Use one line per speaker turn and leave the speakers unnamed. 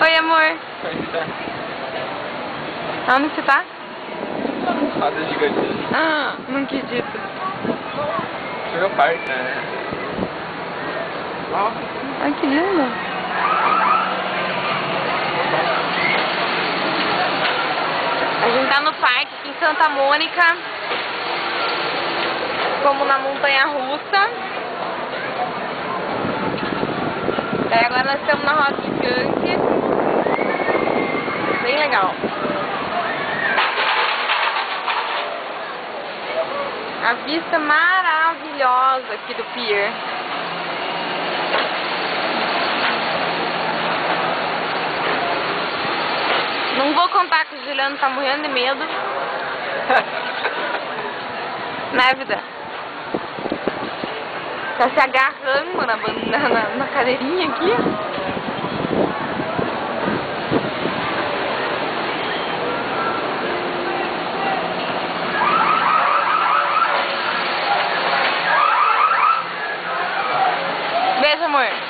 Oi, amor. Onde você tá?
Roda gigante.
Ah, não acredito.
Foi meu parque, né?
Ai, que lindo. A gente tá no parque aqui em Santa Mônica. Fomos na montanha russa. Daí agora nós estamos na roda gigante. Bem legal. A vista maravilhosa aqui do pier. Não vou contar que o Juliano tá morrendo de medo. Né, vida? Tá se agarrando na cadeirinha aqui. Beijo, amor.